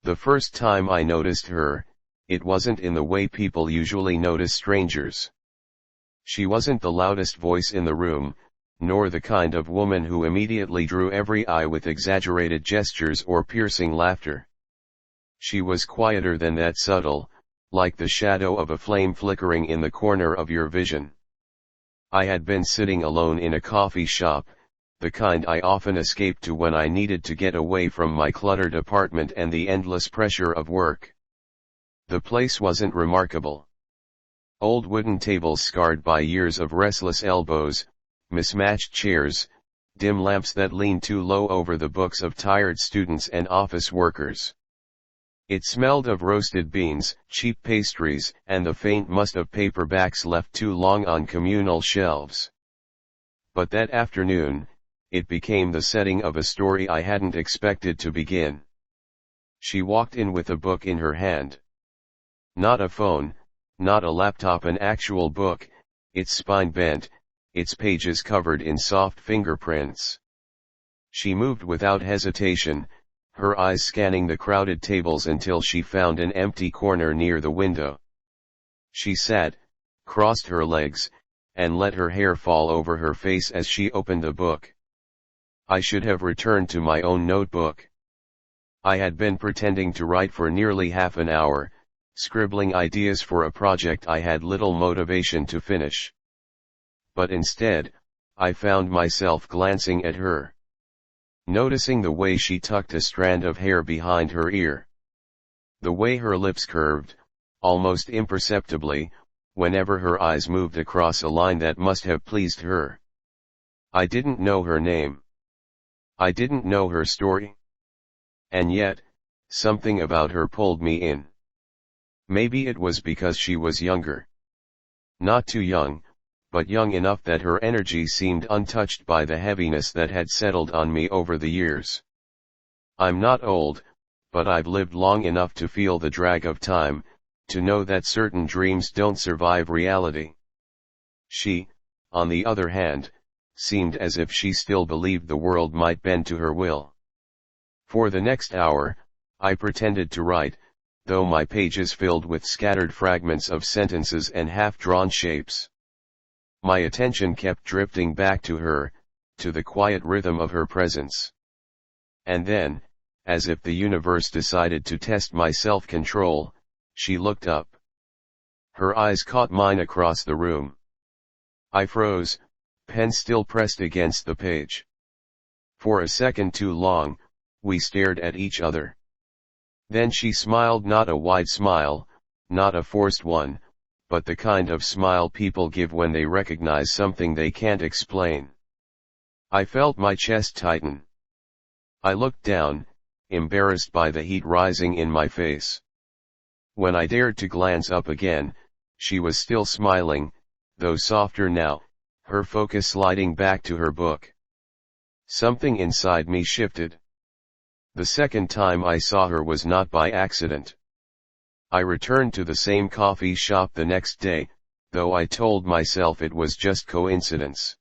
The first time I noticed her, it wasn't in the way people usually notice strangers. She wasn't the loudest voice in the room, nor the kind of woman who immediately drew every eye with exaggerated gestures or piercing laughter. She was quieter than that, subtle, like the shadow of a flame flickering in the corner of your vision. I had been sitting alone in a coffee shop, the kind I often escaped to when I needed to get away from my cluttered apartment and the endless pressure of work. The place wasn't remarkable. Old wooden tables scarred by years of restless elbows, mismatched chairs, dim lamps that leaned too low over the books of tired students and office workers. It smelled of roasted beans, cheap pastries, and the faint must of paperbacks left too long on communal shelves. But that afternoon, it became the setting of a story I hadn't expected to begin. She walked in with a book in her hand. Not a phone, not a laptop, an actual book, its spine bent, its pages covered in soft fingerprints. She moved without hesitation, her eyes scanning the crowded tables until she found an empty corner near the window. She sat, crossed her legs, and let her hair fall over her face as she opened the book. I should have returned to my own notebook. I had been pretending to write for nearly half an hour, scribbling ideas for a project I had little motivation to finish. But instead, I found myself glancing at her. Noticing the way she tucked a strand of hair behind her ear. The way her lips curved, almost imperceptibly, whenever her eyes moved across a line that must have pleased her. I didn't know her name. I didn't know her story. And yet, something about her pulled me in. Maybe it was because she was younger. Not too young, but young enough that her energy seemed untouched by the heaviness that had settled on me over the years. I'm not old, but I've lived long enough to feel the drag of time, to know that certain dreams don't survive reality. She, on the other hand, seemed as if she still believed the world might bend to her will. For the next hour, I pretended to write, though my pages filled with scattered fragments of sentences and half-drawn shapes. My attention kept drifting back to her, to the quiet rhythm of her presence. And then, as if the universe decided to test my self-control, she looked up. Her eyes caught mine across the room. I froze, pen still pressed against the page. For a second too long, we stared at each other. Then she smiled, not a wide smile, not a forced one, but the kind of smile people give when they recognize something they can't explain. I felt my chest tighten. I looked down, embarrassed by the heat rising in my face. When I dared to glance up again, she was still smiling, though softer now, her focus sliding back to her book. Something inside me shifted. The second time I saw her was not by accident. I returned to the same coffee shop the next day, though I told myself it was just coincidence.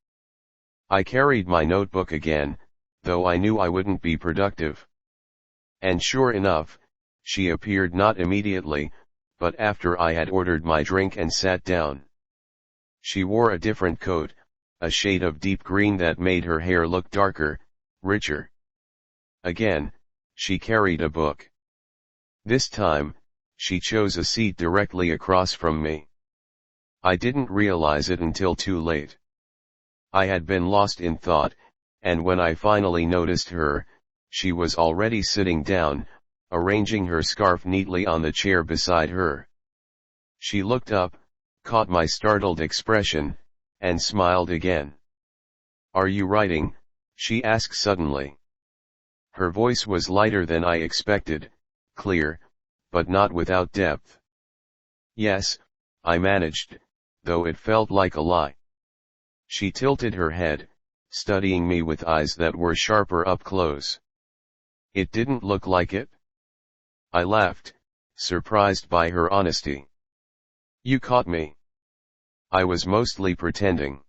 I carried my notebook again, though I knew I wouldn't be productive. And sure enough, she appeared not immediately, but after I had ordered my drink and sat down. She wore a different coat, a shade of deep green that made her hair look darker, richer. Again, she carried a book. This time, she chose a seat directly across from me. I didn't realize it until too late. I had been lost in thought, and when I finally noticed her, she was already sitting down, arranging her scarf neatly on the chair beside her. She looked up, caught my startled expression, and smiled again. "Are you writing?" she asked suddenly. Her voice was lighter than I expected, clear, but not without depth. "Yes," I managed, though it felt like a lie. She tilted her head, studying me with eyes that were sharper up close. "It didn't look like it?" I laughed, surprised by her honesty. "You caught me. I was mostly pretending."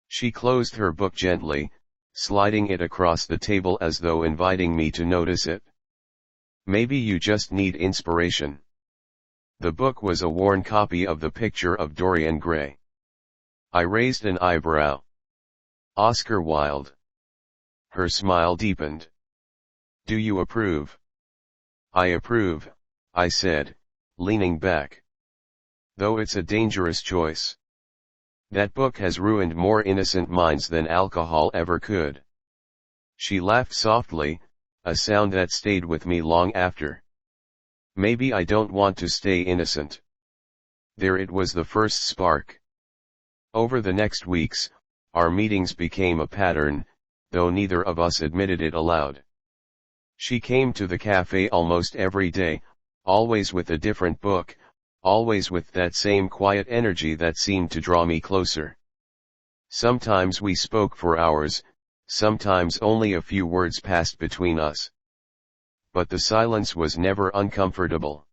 She closed her book gently, sliding it across the table as though inviting me to notice it. Maybe you just need inspiration. The book was a worn copy of The Picture of Dorian Gray. I raised an eyebrow. Oscar Wilde. Her smile deepened. Do you approve? I approve, I said, leaning back. Though it's a dangerous choice. That book has ruined more innocent minds than alcohol ever could. She laughed softly, a sound that stayed with me long after. Maybe I don't want to stay innocent. There it was, the first spark. Over the next weeks, our meetings became a pattern, though neither of us admitted it aloud. She came to the cafe almost every day, always with a different book, always with that same quiet energy that seemed to draw me closer. Sometimes we spoke for hours, sometimes only a few words passed between us. But the silence was never uncomfortable.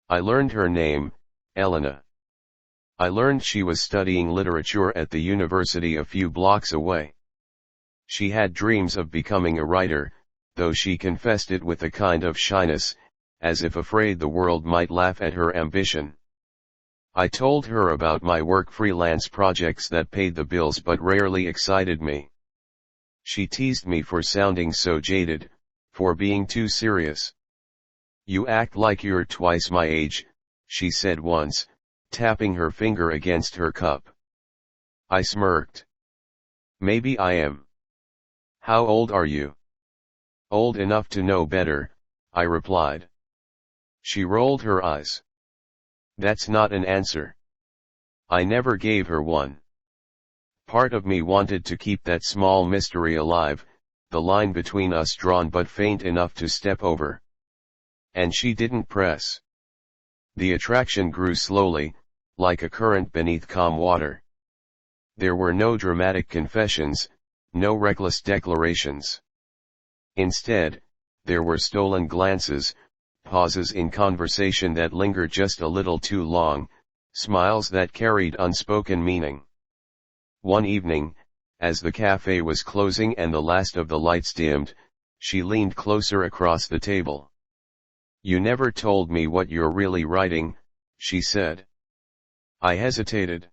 I learned her name, Elena. I learned she was studying literature at the university a few blocks away. She had dreams of becoming a writer, though she confessed it with a kind of shyness, as if afraid the world might laugh at her ambition. I told her about my work, freelance projects that paid the bills but rarely excited me. She teased me for sounding so jaded, for being too serious. You act like you're twice my age, she said once, tapping her finger against her cup. I smirked. Maybe I am. How old are you? Old enough to know better, I replied. She rolled her eyes. That's not an answer. I never gave her one. Part of me wanted to keep that small mystery alive, the line between us drawn but faint enough to step over. And she didn't press. The attraction grew slowly, like a current beneath calm water. There were no dramatic confessions, no reckless declarations. Instead, there were stolen glances, pauses in conversation that lingered just a little too long, smiles that carried unspoken meaning. One evening, as the cafe was closing and the last of the lights dimmed, she leaned closer across the table. You never told me what you're really writing, she said. I hesitated.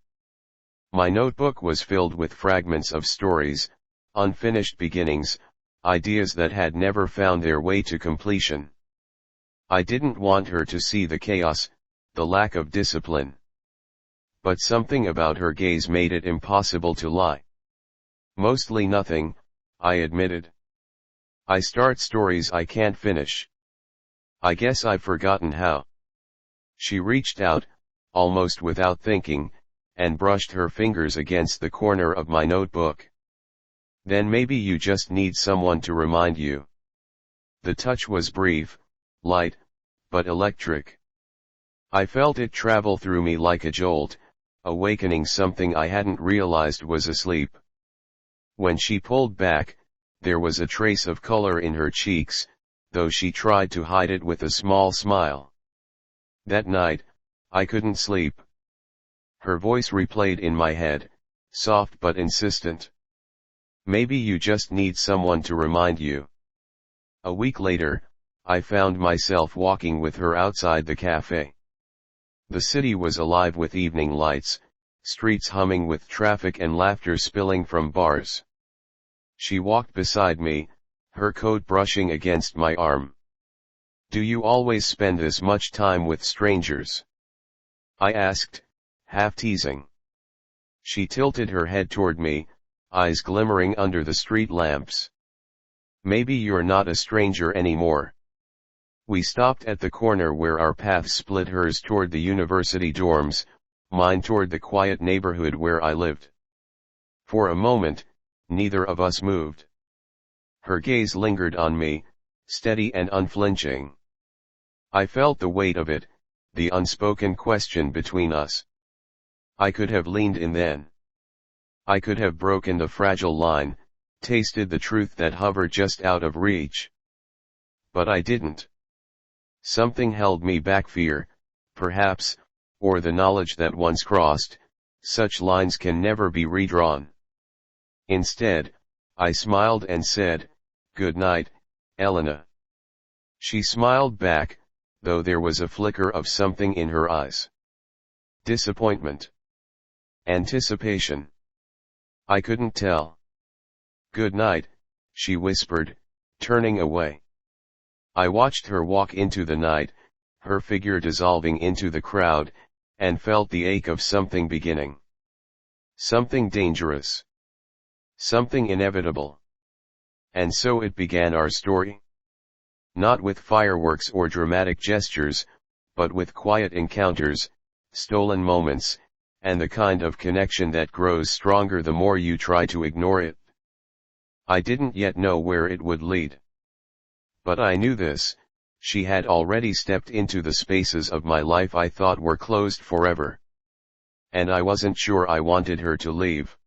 My notebook was filled with fragments of stories, unfinished beginnings, ideas that had never found their way to completion. I didn't want her to see the chaos, the lack of discipline. But something about her gaze made it impossible to lie. Mostly nothing, I admitted. I start stories I can't finish. I guess I've forgotten how. She reached out, almost without thinking, and brushed her fingers against the corner of my notebook. Then maybe you just need someone to remind you. The touch was brief, light, but electric. I felt it travel through me like a jolt, awakening something I hadn't realized was asleep. When she pulled back, there was a trace of color in her cheeks, though she tried to hide it with a small smile. That night, I couldn't sleep. Her voice replayed in my head, soft but insistent. Maybe you just need someone to remind you. A week later, I found myself walking with her outside the cafe. The city was alive with evening lights, streets humming with traffic and laughter spilling from bars. She walked beside me, her coat brushing against my arm. Do you always spend this much time with strangers? I asked, half teasing. She tilted her head toward me, eyes glimmering under the street lamps. Maybe you're not a stranger anymore. We stopped at the corner where our paths split, hers toward the university dorms, mine toward the quiet neighborhood where I lived. For a moment, neither of us moved. Her gaze lingered on me, steady and unflinching. I felt the weight of it, the unspoken question between us. I could have leaned in then. I could have broken the fragile line, tasted the truth that hovered just out of reach. But I didn't. Something held me back, fear, perhaps, or the knowledge that once crossed, such lines can never be redrawn. Instead, I smiled and said, "Good night, Elena." She smiled back, though there was a flicker of something in her eyes. Disappointment. Anticipation. I couldn't tell. Good night, she whispered, turning away. I watched her walk into the night, her figure dissolving into the crowd, and felt the ache of something beginning. Something dangerous. Something inevitable. And so it began, our story. Not with fireworks or dramatic gestures, but with quiet encounters, stolen moments, and the kind of connection that grows stronger the more you try to ignore it. I didn't yet know where it would lead. But I knew this: she had already stepped into the spaces of my life I thought were closed forever. And I wasn't sure I wanted her to leave.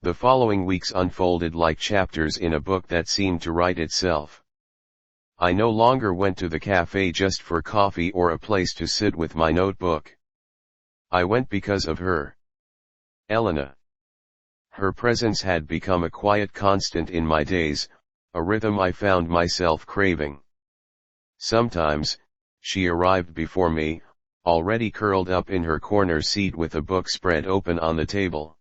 The following weeks unfolded like chapters in a book that seemed to write itself. I no longer went to the cafe just for coffee or a place to sit with my notebook. I went because of her. Elena. Her presence had become a quiet constant in my days, a rhythm I found myself craving. Sometimes, she arrived before me, already curled up in her corner seat with a book spread open on the table.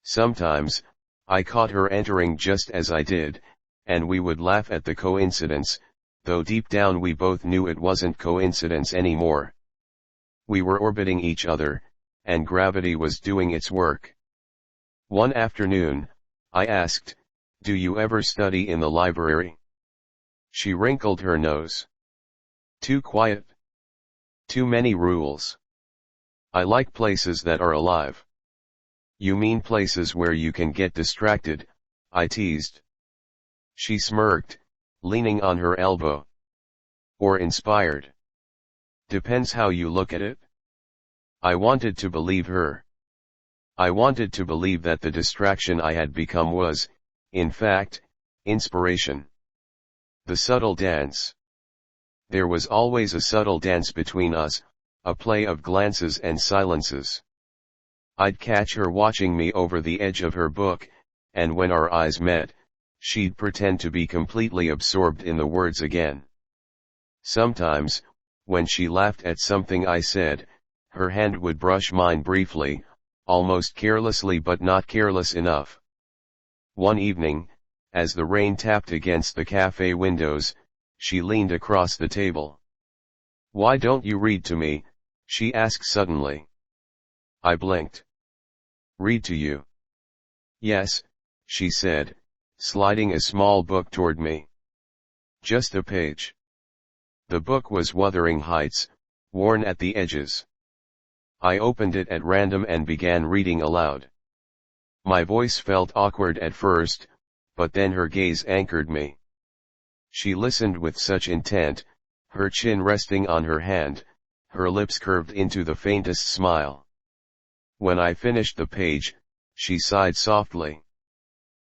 Sometimes, I caught her entering just as I did, and we would laugh at the coincidence, though deep down we both knew it wasn't coincidence anymore. We were orbiting each other, and gravity was doing its work. One afternoon, I asked, "Do you ever study in the library?" She wrinkled her nose. "Too quiet. Too many rules. I like places that are alive." "You mean places where you can get distracted?" I teased. She smirked, leaning on her elbow. "Or inspired. Depends how you look at it." I wanted to believe her. I wanted to believe that the distraction I had become was, in fact, inspiration. The subtle dance. There was always a subtle dance between us, a play of glances and silences. I'd catch her watching me over the edge of her book, and when our eyes met, she'd pretend to be completely absorbed in the words again. Sometimes, when she laughed at something I said, her hand would brush mine briefly, almost carelessly but not careless enough. One evening, as the rain tapped against the cafe windows, she leaned across the table. "Why don't you read to me?" she asked suddenly. I blinked. "Read to you?" "Yes," she said, sliding a small book toward me. "Just a page." The book was Wuthering Heights, worn at the edges. I opened it at random and began reading aloud. My voice felt awkward at first, but then her gaze anchored me. She listened with such intent, her chin resting on her hand, her lips curved into the faintest smile. When I finished the page, she sighed softly.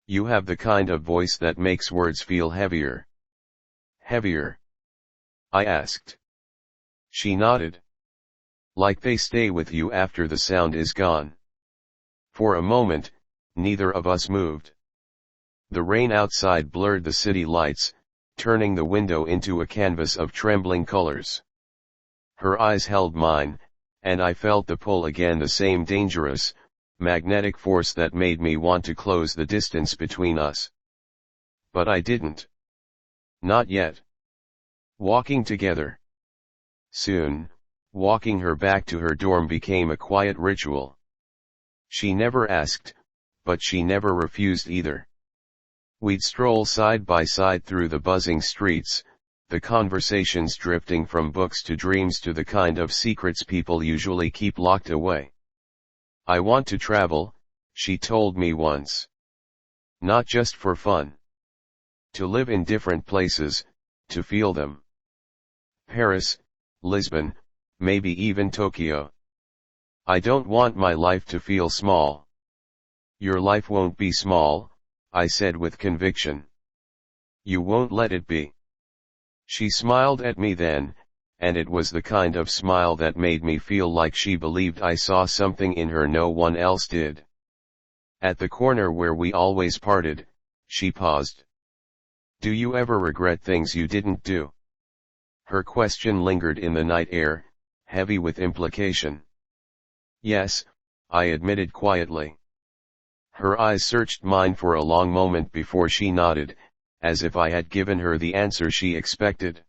"You have the kind of voice that makes words feel heavier." "Heavier?" I asked. She nodded. "Like they stay with you after the sound is gone." For a moment, neither of us moved. The rain outside blurred the city lights, turning the window into a canvas of trembling colors. Her eyes held mine, and I felt the pull again, the same dangerous, magnetic force that made me want to close the distance between us. But I didn't. Not yet. Walking together. Soon, walking her back to her dorm became a quiet ritual. She never asked, but she never refused either. We'd stroll side by side through the buzzing streets, the conversations drifting from books to dreams to the kind of secrets people usually keep locked away. "I want to travel," she told me once. "Not just for fun. To live in different places, to feel them. Paris, Lisbon, maybe even Tokyo. I don't want my life to feel small." "Your life won't be small," I said with conviction. "You won't let it be." She smiled at me then, and it was the kind of smile that made me feel like she believed I saw something in her no one else did. At the corner where we always parted, she paused. "Do you ever regret things you didn't do?" Her question lingered in the night air, heavy with implication. Yes, I admitted quietly. Her eyes searched mine for a long moment before she nodded, as if I had given her the answer she expected.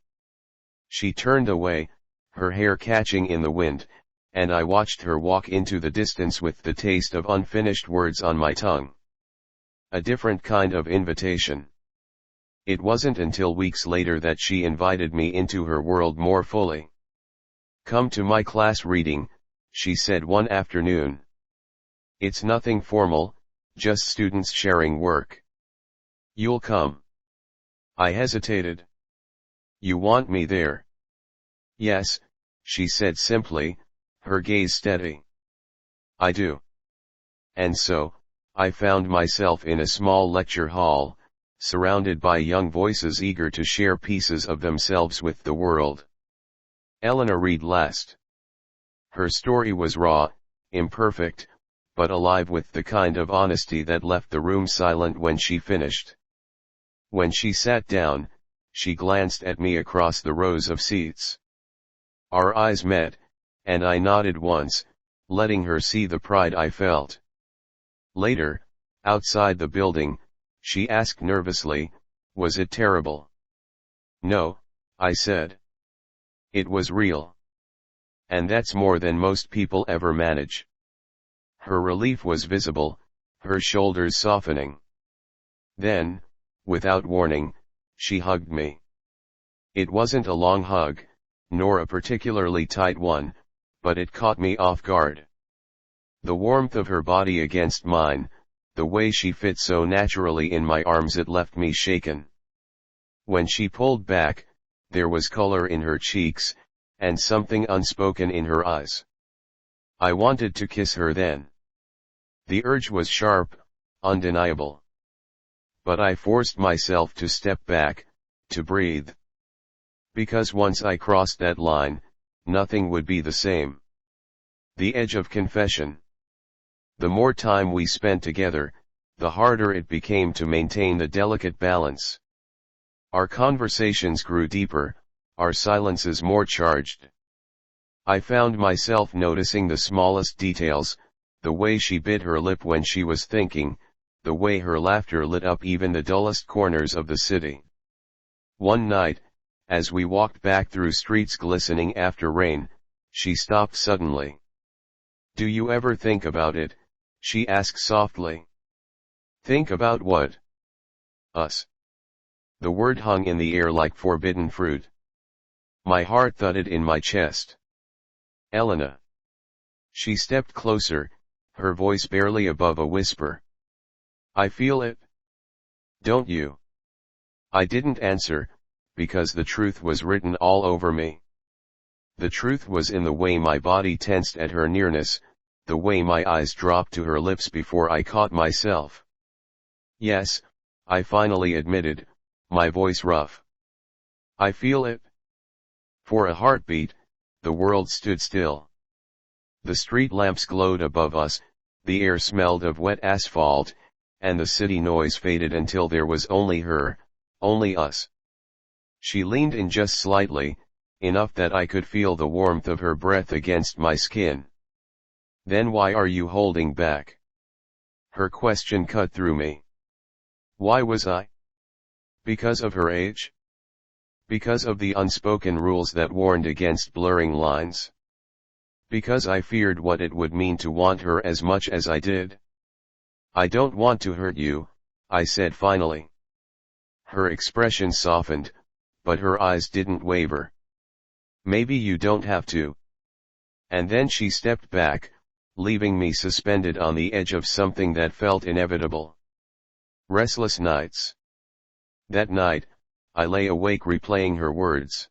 She turned away, her hair catching in the wind, and I watched her walk into the distance with the taste of unfinished words on my tongue. A different kind of invitation. It wasn't until weeks later that she invited me into her world more fully. "Come to my class reading," she said one afternoon. "It's nothing formal, just students sharing work. You'll come?" I hesitated. "You want me there?" "Yes," she said simply, her gaze steady. "I do." And so, I found myself in a small lecture hall, surrounded by young voices eager to share pieces of themselves with the world. Elena read last. Her story was raw, imperfect, but alive with the kind of honesty that left the room silent when she finished. When she sat down, she glanced at me across the rows of seats. Our eyes met, and I nodded once, letting her see the pride I felt. Later, outside the building, she asked nervously, "Was it terrible?" "No," I said. "It was real. And that's more than most people ever manage." Her relief was visible, her shoulders softening. Then, without warning, she hugged me. It wasn't a long hug, nor a particularly tight one, but it caught me off guard. The warmth of her body against mine, the way she fit so naturally in my arms, it left me shaken. When she pulled back, there was color in her cheeks, and something unspoken in her eyes. I wanted to kiss her then. The urge was sharp, undeniable. But I forced myself to step back, to breathe. Because once I crossed that line, nothing would be the same. The edge of confession. The more time we spent together, the harder it became to maintain the delicate balance. Our conversations grew deeper, our silences more charged. I found myself noticing the smallest details, the way she bit her lip when she was thinking, the way her laughter lit up even the dullest corners of the city. One night, as we walked back through streets glistening after rain, she stopped suddenly. "Do you ever think about it?" she asked softly. "Think about what?" "Us." The word hung in the air like forbidden fruit. My heart thudded in my chest. "Elena." She stepped closer, her voice barely above a whisper. "I feel it." "Don't you?" I didn't answer, because the truth was written all over me. The truth was in the way my body tensed at her nearness, the way my eyes dropped to her lips before I caught myself. "Yes," I finally admitted, my voice rough. "I feel it." For a heartbeat, the world stood still. The street lamps glowed above us, the air smelled of wet asphalt, and the city noise faded until there was only her, only us. She leaned in just slightly, enough that I could feel the warmth of her breath against my skin. "Then why are you holding back?" Her question cut through me. Why was I? Because of her age? Because of the unspoken rules that warned against blurring lines? Because I feared what it would mean to want her as much as I did? "I don't want to hurt you," I said finally. Her expression softened, but her eyes didn't waver. "Maybe you don't have to." And then she stepped back, leaving me suspended on the edge of something that felt inevitable. Restless nights. That night, I lay awake replaying her words.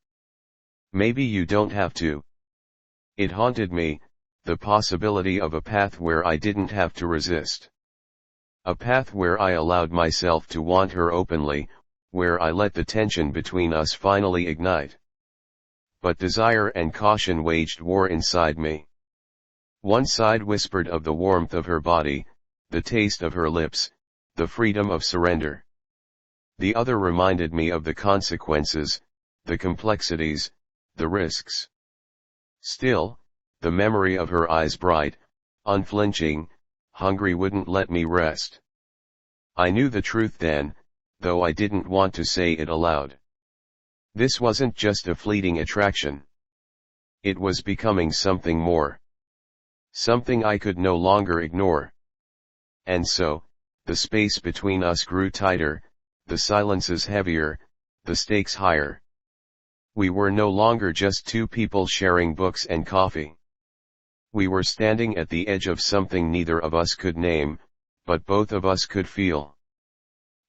"Maybe you don't have to." It haunted me, the possibility of a path where I didn't have to resist. A path where I allowed myself to want her openly, where I let the tension between us finally ignite. But desire and caution waged war inside me. One side whispered of the warmth of her body, the taste of her lips, the freedom of surrender. The other reminded me of the consequences, the complexities, the risks. Still, the memory of her eyes bright, unflinching, hungry wouldn't let me rest. I knew the truth then, though I didn't want to say it aloud. This wasn't just a fleeting attraction. It was becoming something more. Something I could no longer ignore. And so, the space between us grew tighter, the silences heavier, the stakes higher. We were no longer just two people sharing books and coffee. We were standing at the edge of something neither of us could name, but both of us could feel.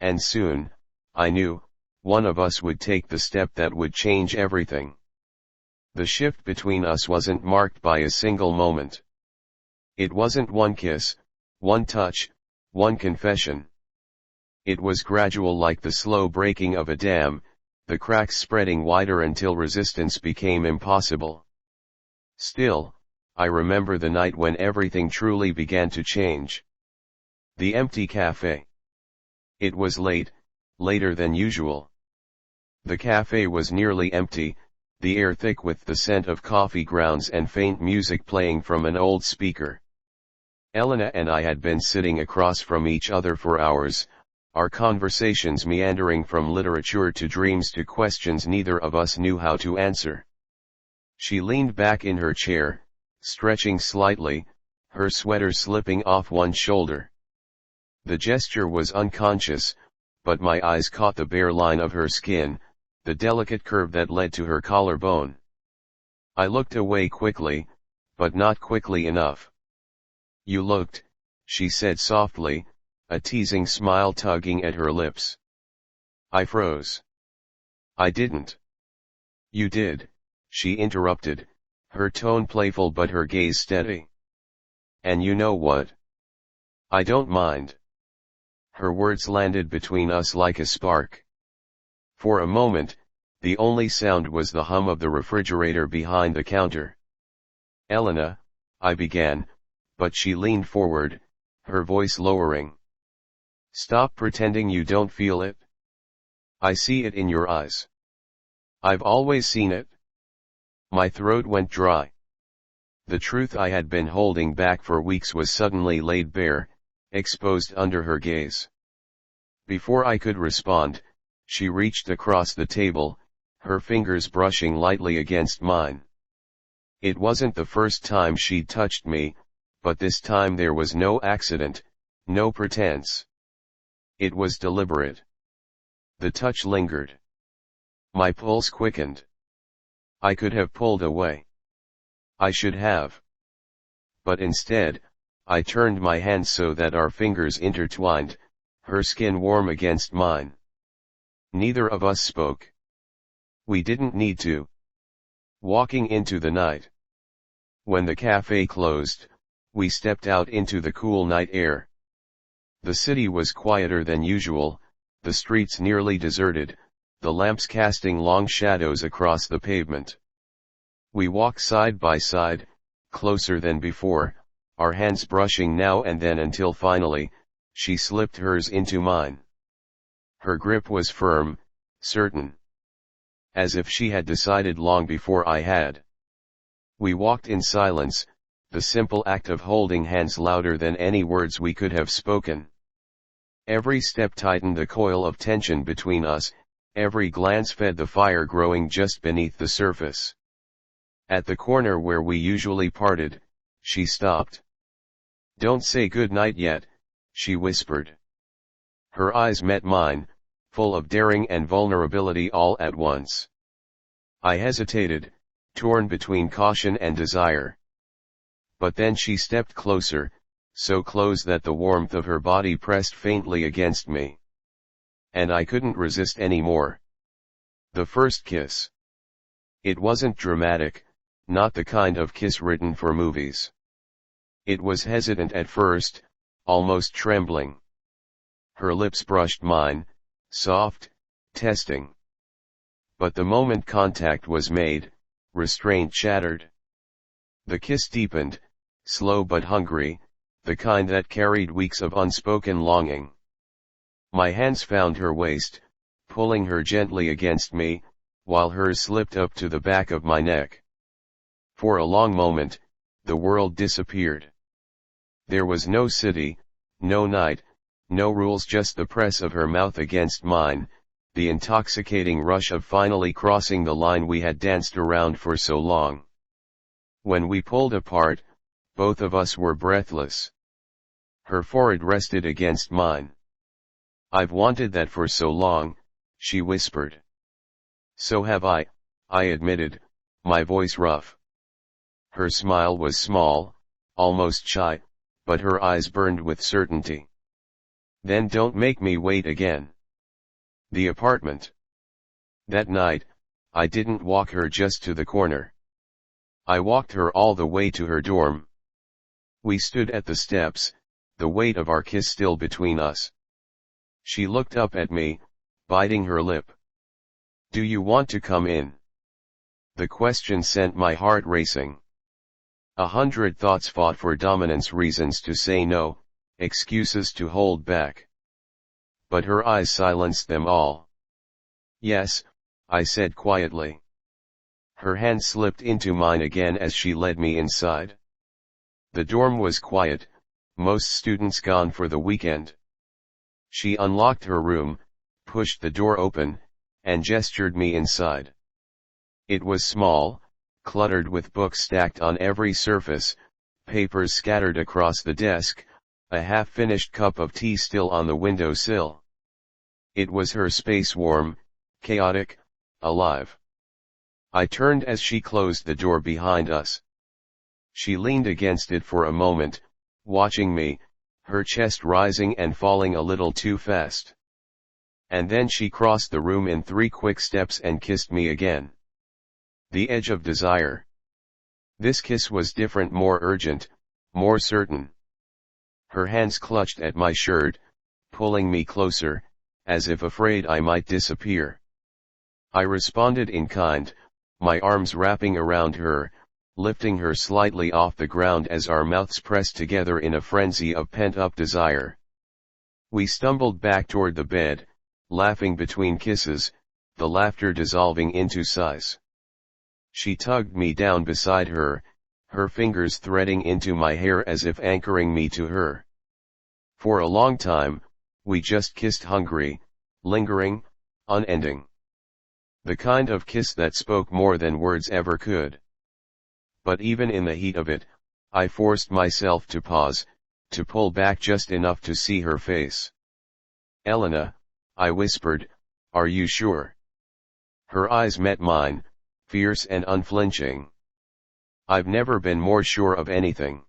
And soon, I knew, one of us would take the step that would change everything. The shift between us wasn't marked by a single moment. It wasn't one kiss, one touch, one confession. It was gradual, like the slow breaking of a dam, the cracks spreading wider until resistance became impossible. Still, I remember the night when everything truly began to change. The empty cafe. It was late, later than usual. The cafe was nearly empty, the air thick with the scent of coffee grounds and faint music playing from an old speaker. Elena and I had been sitting across from each other for hours, our conversations meandering from literature to dreams to questions neither of us knew how to answer. She leaned back in her chair, stretching slightly, her sweater slipping off one shoulder. The gesture was unconscious, but my eyes caught the bare line of her skin, the delicate curve that led to her collarbone. I looked away quickly, but not quickly enough. "You looked," she said softly, a teasing smile tugging at her lips. I froze. "I didn't." "You did," she interrupted, her tone playful but her gaze steady. "And you know what? I don't mind." Her words landed between us like a spark. For a moment, the only sound was the hum of the refrigerator behind the counter. "Elena," I began, but she leaned forward, her voice lowering. "Stop pretending you don't feel it. I see it in your eyes. I've always seen it." My throat went dry. The truth I had been holding back for weeks was suddenly laid bare, exposed under her gaze. Before I could respond, she reached across the table, her fingers brushing lightly against mine. It wasn't the first time she'd touched me, but this time there was no accident, no pretense. It was deliberate. The touch lingered. My pulse quickened. I could have pulled away. I should have. But instead, I turned my hand so that our fingers intertwined, her skin warm against mine. Neither of us spoke. We didn't need to. Walking into the night. When the cafe closed, we stepped out into the cool night air. The city was quieter than usual, the streets nearly deserted, the lamps casting long shadows across the pavement. We walked side by side, closer than before, our hands brushing now and then until finally, she slipped hers into mine. Her grip was firm, certain. As if she had decided long before I had. We walked in silence, the simple act of holding hands louder than any words we could have spoken. Every step tightened the coil of tension between us, every glance fed the fire growing just beneath the surface. At the corner where we usually parted, she stopped. "Don't say good night yet," she whispered. Her eyes met mine, full of daring and vulnerability all at once. I hesitated, torn between caution and desire. But then she stepped closer, so close that the warmth of her body pressed faintly against me. And I couldn't resist anymore. The first kiss. It wasn't dramatic, not the kind of kiss written for movies. It was hesitant at first, almost trembling. Her lips brushed mine, soft, testing. But the moment contact was made, restraint shattered. The kiss deepened, slow but hungry, the kind that carried weeks of unspoken longing. My hands found her waist, pulling her gently against me, while hers slipped up to the back of my neck. For a long moment, the world disappeared. There was no city, no night, no rules, just the press of her mouth against mine, the intoxicating rush of finally crossing the line we had danced around for so long. When we pulled apart, both of us were breathless. Her forehead rested against mine. "I've wanted that for so long," she whispered. "So have I admitted, my voice rough. Her smile was small, almost shy, but her eyes burned with certainty. "Then don't make me wait again." The apartment. That night, I didn't walk her just to the corner. I walked her all the way to her dorm. We stood at the steps, the weight of our kiss still between us. She looked up at me, biting her lip. "Do you want to come in?" The question sent my heart racing. 100 thoughts fought for dominance, reasons to say no, excuses to hold back. But her eyes silenced them all. "Yes," I said quietly. Her hand slipped into mine again as she led me inside. The dorm was quiet, most students gone for the weekend. She unlocked her room, pushed the door open, and gestured me inside. It was small, cluttered with books stacked on every surface, papers scattered across the desk, a half-finished cup of tea still on the windowsill. It was her space, warm, chaotic, alive. I turned as she closed the door behind us. She leaned against it for a moment, watching me, her chest rising and falling a little too fast. And then she crossed the room in 3 quick steps and kissed me again. The edge of desire. This kiss was different, more urgent, more certain. Her hands clutched at my shirt, pulling me closer, as if afraid I might disappear. I responded in kind, my arms wrapping around her, lifting her slightly off the ground as our mouths pressed together in a frenzy of pent-up desire. We stumbled back toward the bed, laughing between kisses, the laughter dissolving into sighs. She tugged me down beside her, her fingers threading into my hair as if anchoring me to her. For a long time, we just kissed, hungry, lingering, unending. The kind of kiss that spoke more than words ever could. But even in the heat of it, I forced myself to pause, to pull back just enough to see her face. "Elena," I whispered, "are you sure?" Her eyes met mine, fierce and unflinching. "I've never been more sure of anything."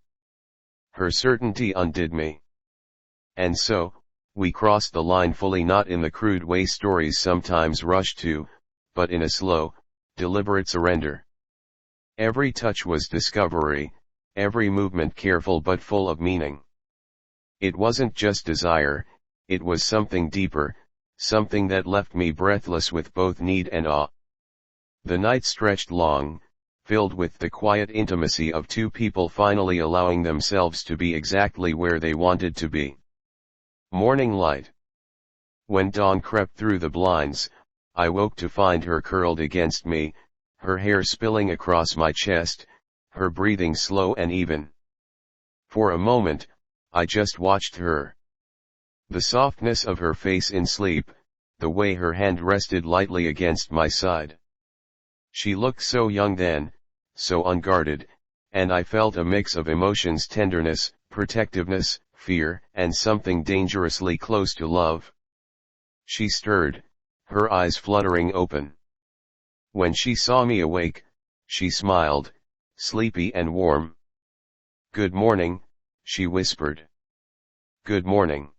Her certainty undid me. And so, we crossed the line fully, not in the crude way stories sometimes rush to, but in a slow, deliberate surrender. Every touch was discovery, every movement careful but full of meaning. It wasn't just desire, it was something deeper, something that left me breathless with both need and awe. The night stretched long, filled with the quiet intimacy of 2 people finally allowing themselves to be exactly where they wanted to be. Morning light. When dawn crept through the blinds, I woke to find her curled against me, her hair spilling across my chest, her breathing slow and even. For a moment, I just watched her. The softness of her face in sleep, the way her hand rested lightly against my side. She looked so young then, so unguarded, and I felt a mix of emotions: tenderness, protectiveness, fear, and something dangerously close to love. She stirred, her eyes fluttering open. When she saw me awake, she smiled, sleepy and warm. "Good morning," she whispered. "Good morning."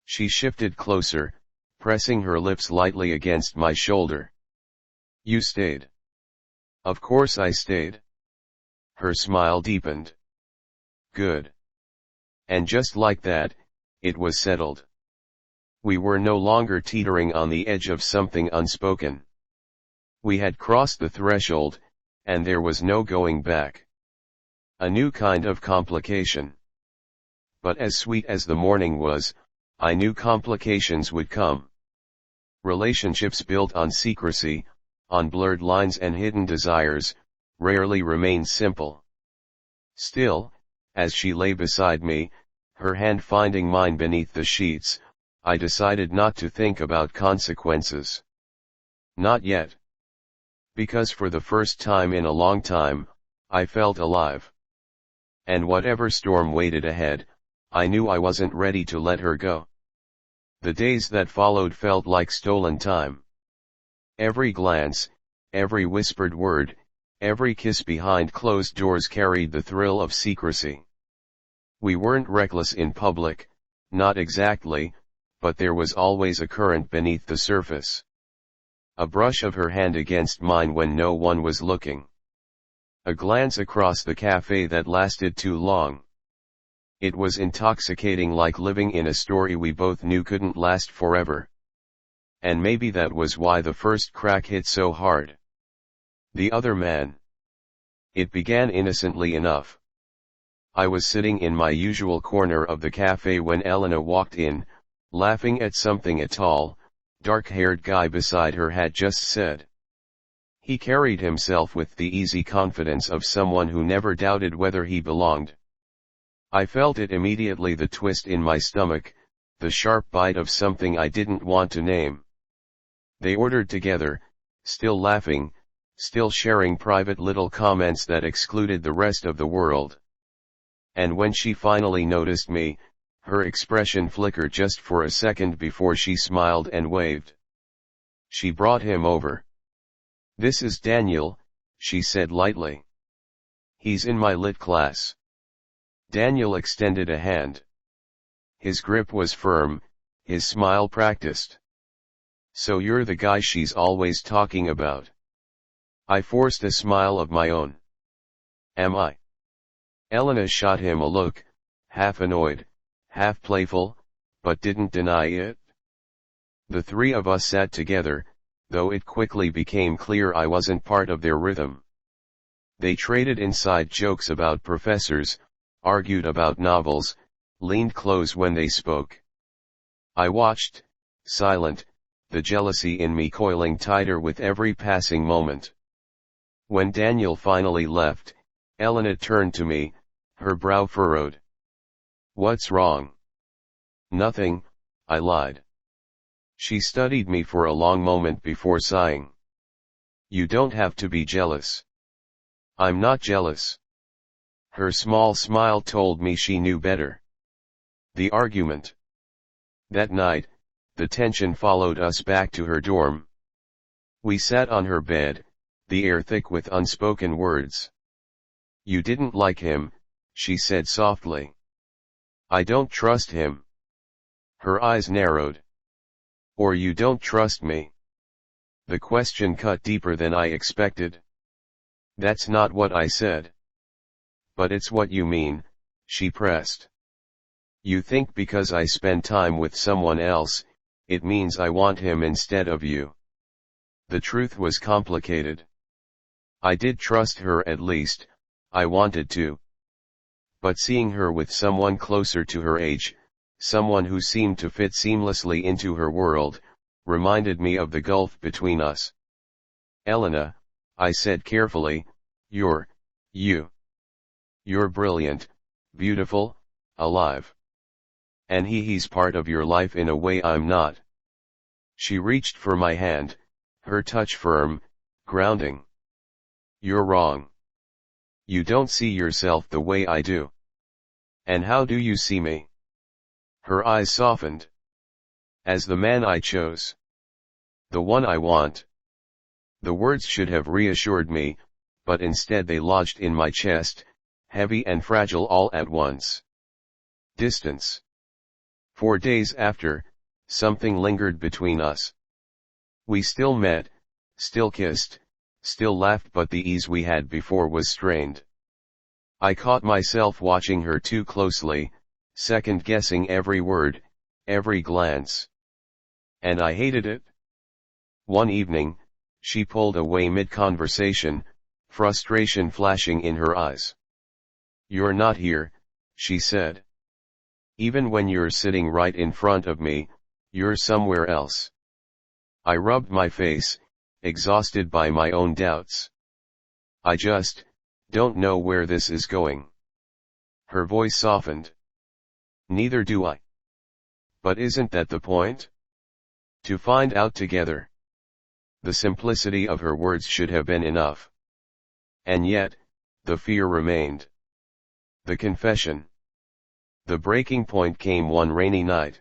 She shifted closer, pressing her lips lightly against my shoulder. "You stayed." "Of course I stayed." Her smile deepened. "Good." And just like that, it was settled. We were no longer teetering on the edge of something unspoken. We had crossed the threshold, and there was no going back. A new kind of complication. But as sweet as the morning was, I knew complications would come. Relationships built on secrecy, on blurred lines and hidden desires, rarely remains simple. Still, as she lay beside me, her hand finding mine beneath the sheets, I decided not to think about consequences. Not yet. Because for the first time in a long time, I felt alive. And whatever storm waited ahead, I knew I wasn't ready to let her go. The days that followed felt like stolen time. Every glance, every whispered word, every kiss behind closed doors carried the thrill of secrecy. We weren't reckless in public, not exactly, but there was always a current beneath the surface. A brush of her hand against mine when no one was looking. A glance across the cafe that lasted too long. It was intoxicating, like living in a story we both knew couldn't last forever. And maybe that was why the first crack hit so hard. The other man. It began innocently enough. I was sitting in my usual corner of the cafe when Elena walked in, laughing at something a tall, dark-haired guy beside her had just said. He carried himself with the easy confidence of someone who never doubted whether he belonged. I felt it immediately, the twist in my stomach, the sharp bite of something I didn't want to name. They ordered together, still laughing, still sharing private little comments that excluded the rest of the world. And when she finally noticed me, her expression flickered just for a second before she smiled and waved. She brought him over. "This is Daniel," she said lightly. "He's in my lit class." Daniel extended a hand. His grip was firm, his smile practiced. "So you're the guy she's always talking about?" I forced a smile of my own. "Am I?" Elena shot him a look, half annoyed, half playful, but didn't deny it. The three of us sat together, though it quickly became clear I wasn't part of their rhythm. They traded inside jokes about professors, argued about novels, leaned close when they spoke. I watched, silent, the jealousy in me coiling tighter with every passing moment. When Daniel finally left, Elena turned to me, her brow furrowed. "What's wrong?" "Nothing," I lied. She studied me for a long moment before sighing. "You don't have to be jealous." "I'm not jealous." Her small smile told me she knew better. The argument. That night, the tension followed us back to her dorm. We sat on her bed, the air thick with unspoken words. "You didn't like him," she said softly. "I don't trust him." Her eyes narrowed. "Or you don't trust me?" The question cut deeper than I expected. "That's not what I said." "But it's what you mean," she pressed. "You think because I spend time with someone else, it means I want him instead of you." The truth was complicated. I did trust her, at least, I wanted to. But seeing her with someone closer to her age, someone who seemed to fit seamlessly into her world, reminded me of the gulf between us. "Elena," I said carefully, You're brilliant, beautiful, alive. And he's part of your life in a way I'm not." She reached for my hand, her touch firm, grounding. "You're wrong. You don't see yourself the way I do." "And how do you see me?" Her eyes softened. "As the man I chose. The one I want." The words should have reassured me, but instead they lodged in my chest, heavy and fragile all at once. Distance. 4 days after, something lingered between us. We still met, still kissed, still laughed, but the ease we had before was strained. I caught myself watching her too closely, second-guessing every word, every glance. And I hated it. One evening, she pulled away mid-conversation, frustration flashing in her eyes. "You're not here," she said. "Even when you're sitting right in front of me, you're somewhere else." I rubbed my face, exhausted by my own doubts. I just don't know where this is going. Her voice softened. Neither do I. But isn't that the point? To find out together. The simplicity of her words should have been enough. And yet, the fear remained. The confession. The breaking point came one rainy night.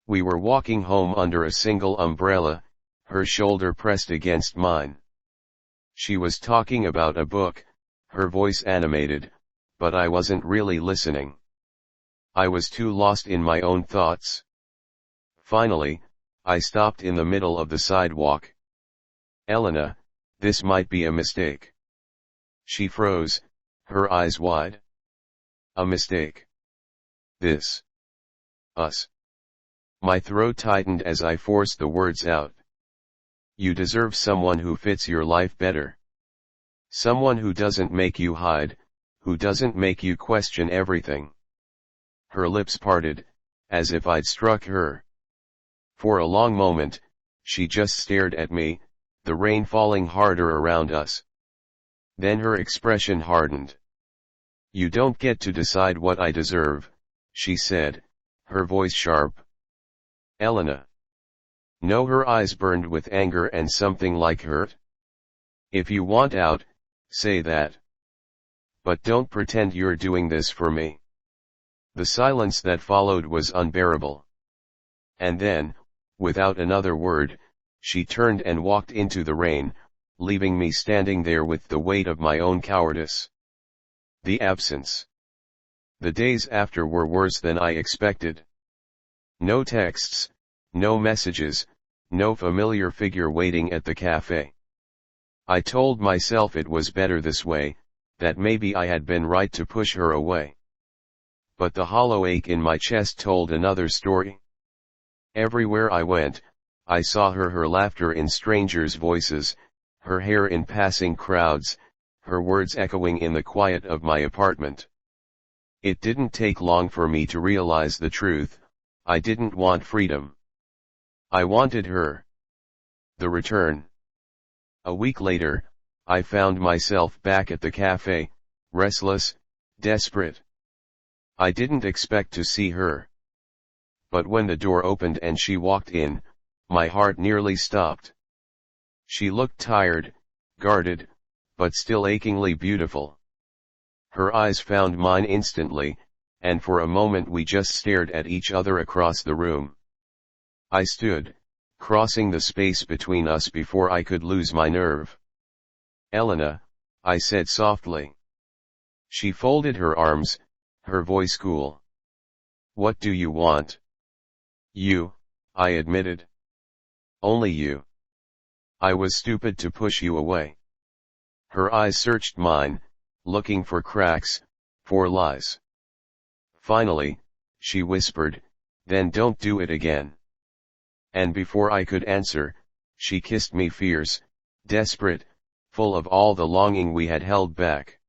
We were walking home under a single umbrella, her shoulder pressed against mine. She was talking about a book, her voice animated, but I wasn't really listening. I was too lost in my own thoughts. Finally, I stopped in the middle of the sidewalk. Elena, this might be a mistake. She froze, her eyes wide. A mistake. This. Us. My throat tightened as I forced the words out. You deserve someone who fits your life better. Someone who doesn't make you hide, who doesn't make you question everything. Her lips parted, as if I'd struck her. For a long moment, she just stared at me, the rain falling harder around us. Then her expression hardened. You don't get to decide what I deserve, she said, her voice sharp. Elena. No, her eyes burned with anger and something like hurt. If you want out, say that. But don't pretend you're doing this for me. The silence that followed was unbearable. And then, without another word, she turned and walked into the rain, leaving me standing there with the weight of my own cowardice. The absence. The days after were worse than I expected. No texts, no messages, no familiar figure waiting at the cafe. I told myself it was better this way, that maybe I had been right to push her away. But the hollow ache in my chest told another story. Everywhere I went, I saw her laughter in strangers' voices, her hair in passing crowds, her words echoing in the quiet of my apartment. It didn't take long for me to realize the truth. I didn't want freedom. I wanted her. The return. A week later, I found myself back at the cafe, restless, desperate. I didn't expect to see her. But when the door opened and she walked in, my heart nearly stopped. She looked tired, guarded, but still achingly beautiful. Her eyes found mine instantly, and for a moment we just stared at each other across the room. I stood, crossing the space between us before I could lose my nerve. Elena, I said softly. She folded her arms, her voice cool. What do you want? You, I admitted. Only you. I was stupid to push you away. Her eyes searched mine, looking for cracks, for lies. Finally, she whispered, then don't do it again. And before I could answer, she kissed me fierce, desperate, full of all the longing we had held back.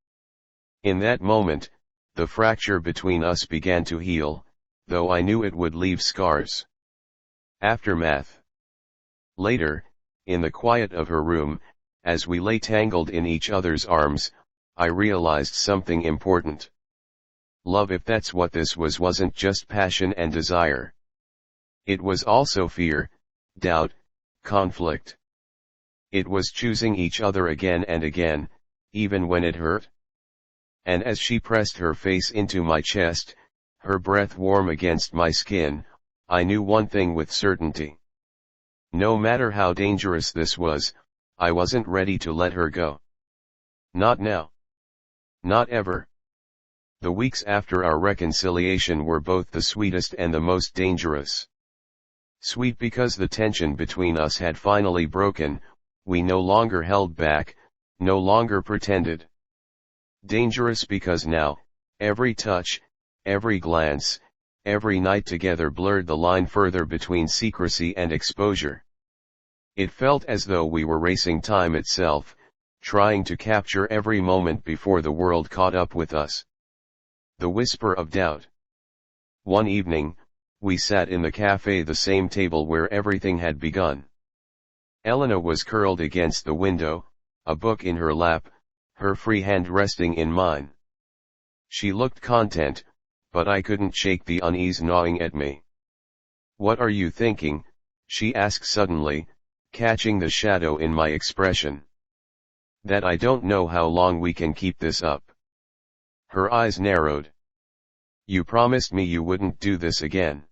In that moment, the fracture between us began to heal, though I knew it would leave scars. Aftermath. Later, in the quiet of her room, as we lay tangled in each other's arms, I realized something important. Love, if that's what this was, wasn't just passion and desire. It was also fear, doubt, conflict. It was choosing each other again and again, even when it hurt. And as she pressed her face into my chest, her breath warm against my skin, I knew one thing with certainty. No matter how dangerous this was, I wasn't ready to let her go. Not now. Not ever. The weeks after our reconciliation were both the sweetest and the most dangerous. Sweet because the tension between us had finally broken, we no longer held back, no longer pretended. Dangerous because now, every touch, every glance, every night together blurred the line further between secrecy and exposure. It felt as though we were racing time itself, trying to capture every moment before the world caught up with us. The whisper of doubt. One evening, we sat in the cafe, the same table where everything had begun. Elena was curled against the window, a book in her lap, her free hand resting in mine. She looked content, but I couldn't shake the unease gnawing at me. "What are you thinking?" she asked suddenly, catching the shadow in my expression. "That I don't know how long we can keep this up." Her eyes narrowed. "You promised me you wouldn't do this again."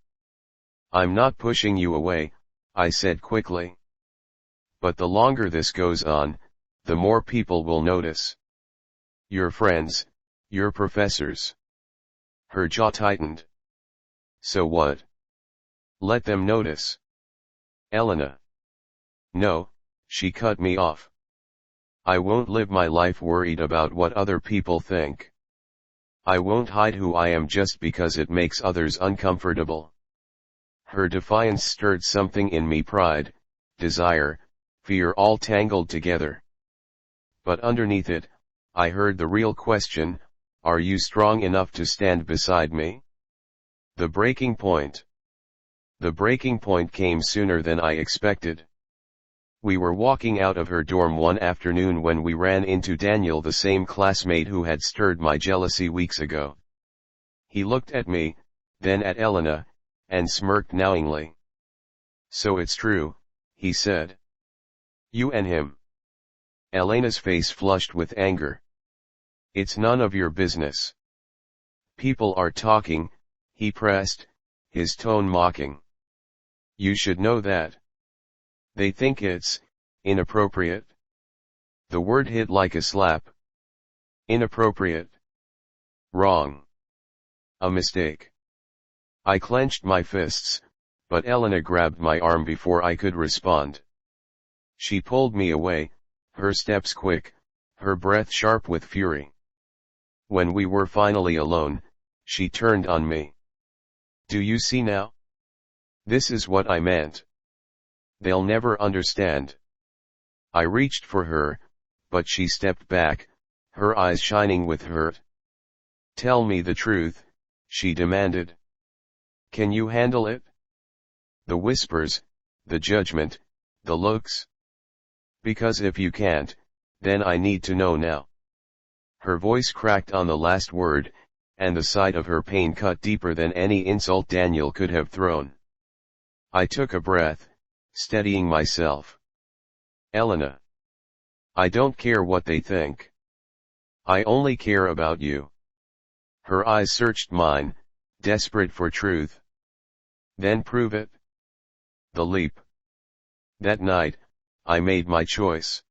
"I'm not pushing you away," I said quickly. "But the longer this goes on, the more people will notice. Your friends, your professors." Her jaw tightened. "So what? Let them notice." "Elena." "No," she cut me off. "I won't live my life worried about what other people think. I won't hide who I am just because it makes others uncomfortable." Her defiance stirred something in me: pride, desire, fear all tangled together. But underneath it, I heard the real question: are you strong enough to stand beside me? The breaking point. The breaking point came sooner than I expected. We were walking out of her dorm one afternoon when we ran into Daniel, the same classmate who had stirred my jealousy weeks ago. He looked at me, then at Elena, and smirked knowingly. "So it's true," he said. "You and him." Elena's face flushed with anger. "It's none of your business." "People are talking," he pressed, his tone mocking. "You should know that. They think it's inappropriate." The word hit like a slap. Inappropriate. Wrong. A mistake. I clenched my fists, but Elena grabbed my arm before I could respond. She pulled me away, her steps quick, her breath sharp with fury. When we were finally alone, she turned on me. "Do you see now? This is what I meant. They'll never understand." I reached for her, but she stepped back, her eyes shining with hurt. "Tell me the truth," she demanded. "Can you handle it? The whispers, the judgment, the looks? Because if you can't, then I need to know now." Her voice cracked on the last word, and the sight of her pain cut deeper than any insult Daniel could have thrown. I took a breath, steadying myself. "Elena. I don't care what they think. I only care about you." Her eyes searched mine, desperate for truth. "Then prove it." The leap. That night, I made my choice.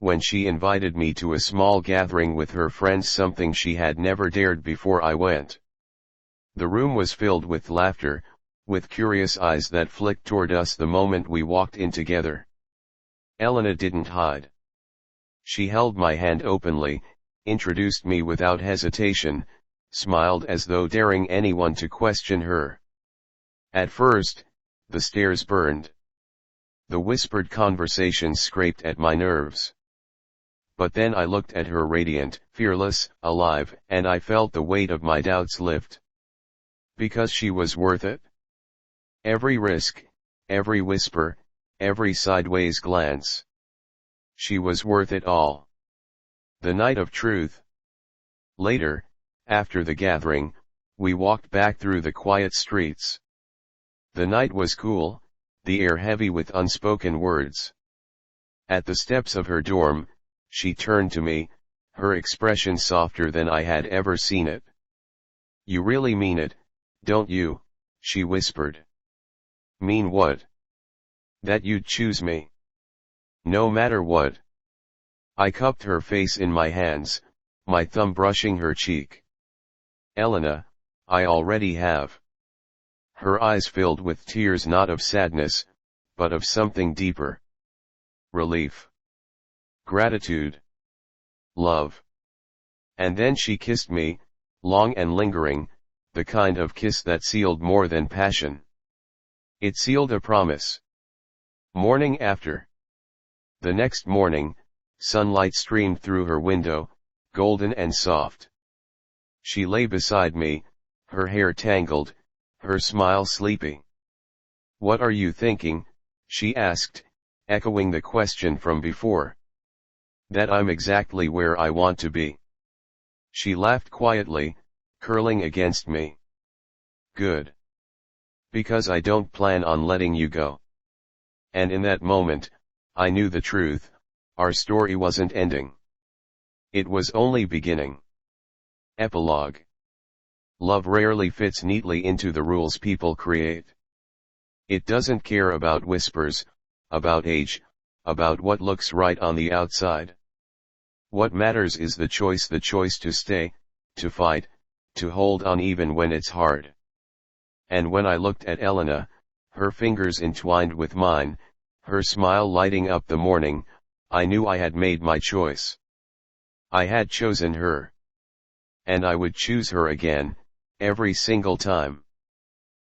When she invited me to a small gathering with her friends, something she had never dared before, I went. The room was filled with laughter, with curious eyes that flicked toward us the moment we walked in together. Elena didn't hide. She held my hand openly, introduced me without hesitation, smiled as though daring anyone to question her. At first, the stares burned. The whispered conversations scraped at my nerves. But then I looked at her radiant, fearless, alive, and I felt the weight of my doubts lift. Because she was worth it? Every risk, every whisper, every sideways glance. She was worth it all. The night of truth. Later, after the gathering, we walked back through the quiet streets. The night was cool, the air heavy with unspoken words. At the steps of her dorm, she turned to me, her expression softer than I had ever seen it. "You really mean it, don't you?" she whispered. "Mean what?" "That you'd choose me. No matter what." I cupped her face in my hands, my thumb brushing her cheek. "Elena, I already have." Her eyes filled with tears, not of sadness, but of something deeper. Relief. Gratitude. Love. And then she kissed me, long and lingering, the kind of kiss that sealed more than passion. It sealed a promise. Morning after. The next morning, sunlight streamed through her window, golden and soft. She lay beside me, her hair tangled, her smile sleepy. "What are you thinking?" she asked, echoing the question from before. That I'm exactly where I want to be. She laughed quietly, curling against me. Good. Because I don't plan on letting you go. And in that moment, I knew the truth, our story wasn't ending. It was only beginning. Epilogue. Love rarely fits neatly into the rules people create. It doesn't care about whispers, about age, about what looks right on the outside. What matters is the choice to stay, to fight, to hold on even when it's hard. And when I looked at Elena, her fingers entwined with mine, her smile lighting up the morning, I knew I had made my choice. I had chosen her. And I would choose her again, every single time.